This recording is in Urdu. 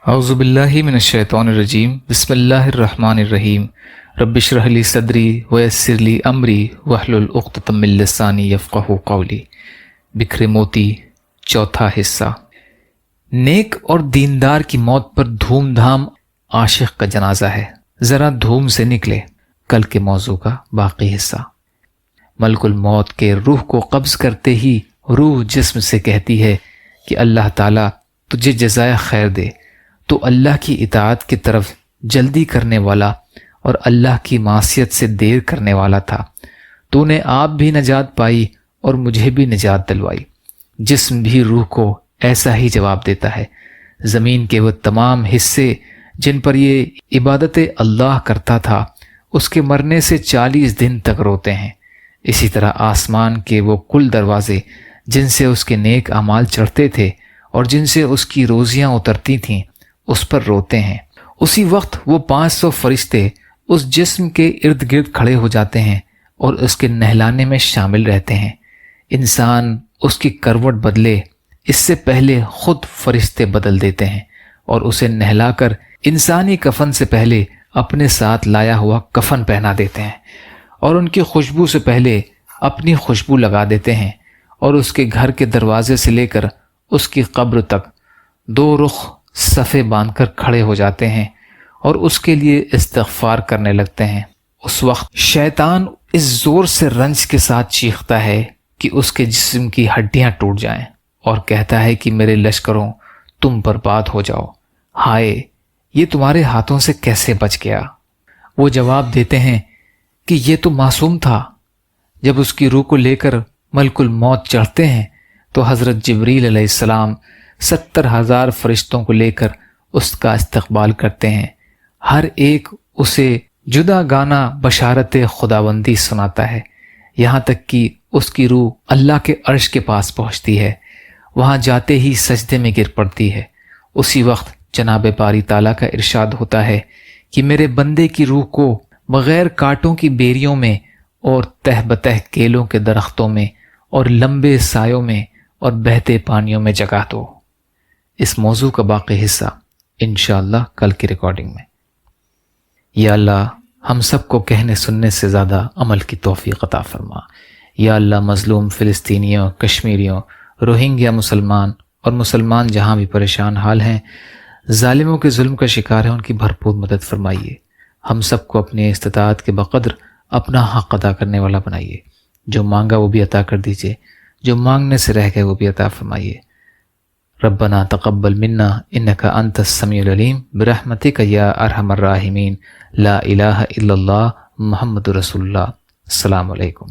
اعوذ باللہ من الشیطان الرجیم بسم اللہ الرحمن الرحیم رب اشرح لی صدری ویسر لی امری واحلل عقدۃ من لسانی یفقہوا قولی۔ بکھرے موتی، چوتھا حصہ۔ نیک اور دیندار کی موت پر دھوم دھام عاشق کا جنازہ ہے، ذرا دھوم سے نکلے۔ کل کے موضوع کا باقی حصہ۔ ملک الموت کے روح کو قبض کرتے ہی روح جسم سے کہتی ہے کہ اللہ تعالیٰ تجھے جزائے خیر دے، تو اللہ کی اطاعت کی طرف جلدی کرنے والا اور اللہ کی معصیت سے دیر کرنے والا تھا۔ تو نے آپ بھی نجات پائی اور مجھے بھی نجات دلوائی۔ جسم بھی روح کو ایسا ہی جواب دیتا ہے۔ زمین کے وہ تمام حصے جن پر یہ عبادت اللہ کرتا تھا، اس کے مرنے سے 40 دن تک روتے ہیں۔ اسی طرح آسمان کے وہ کل دروازے جن سے اس کے نیک اعمال چڑھتے تھے اور جن سے اس کی روزیاں اترتی تھیں، اس پر روتے ہیں۔ اسی وقت وہ 500 فرشتے اس جسم کے ارد گرد کھڑے ہو جاتے ہیں اور اس کے نہلانے میں شامل رہتے ہیں۔ انسان اس کی کروٹ بدلے اس سے پہلے خود فرشتے بدل دیتے ہیں اور اسے نہلا کر انسانی کفن سے پہلے اپنے ساتھ لایا ہوا کفن پہنا دیتے ہیں، اور ان کی خوشبو سے پہلے اپنی خوشبو لگا دیتے ہیں، اور اس کے گھر کے دروازے سے لے کر اس کی قبر تک 2 رخ صفے باندھ کر کھڑے ہو جاتے ہیں اور اس کے لیے استغفار کرنے لگتے ہیں۔ اس وقت شیطان اس زور سے رنج کے ساتھ چیختا ہے کہ اس کے جسم کی ہڈیاں ٹوٹ جائیں، اور کہتا ہے کہ میرے لشکروں، تم برباد ہو جاؤ۔ ہائے، یہ تمہارے ہاتھوں سے کیسے بچ گیا؟ وہ جواب دیتے ہیں کہ یہ تو معصوم تھا۔ جب اس کی روح کو لے کر ملک الموت چڑھتے ہیں تو حضرت جبریل علیہ السلام 70,000 فرشتوں کو لے کر اس کا استقبال کرتے ہیں۔ ہر ایک اسے جدا گانا بشارت خداوندی سناتا ہے، یہاں تک کہ اس کی روح اللہ کے عرش کے پاس پہنچتی ہے۔ وہاں جاتے ہی سجدے میں گر پڑتی ہے۔ اسی وقت جناب باری تعالیٰ کا ارشاد ہوتا ہے کہ میرے بندے کی روح کو بغیر کانٹوں کی بیریوں میں اور تہ بتہ کیلوں کے درختوں میں اور لمبے سایوں میں اور بہتے پانیوں میں جگا دو۔ اس موضوع کا باقی حصہ انشاءاللہ کل کی ریکارڈنگ میں۔ یا اللہ، ہم سب کو کہنے سننے سے زیادہ عمل کی توفیق عطا فرما۔ یا اللہ، مظلوم فلسطینیوں، کشمیریوں، روہنگیا مسلمان اور مسلمان جہاں بھی پریشان حال ہیں، ظالموں کے ظلم کا شکار ہیں، ان کی بھرپور مدد فرمائیے۔ ہم سب کو اپنی استطاعت کے بقدر اپنا حق ادا کرنے والا بنائیے۔ جو مانگا وہ بھی عطا کر دیجیے، جو مانگنے سے رہ گئے وہ بھی عطا فرمائیے۔ ربنا تقبل منا انک انت السمیع العلیم برحمتک یا ارحم الراحمین۔ لا الہ الا اللہ محمد رسول اللہ۔ السلام علیکم۔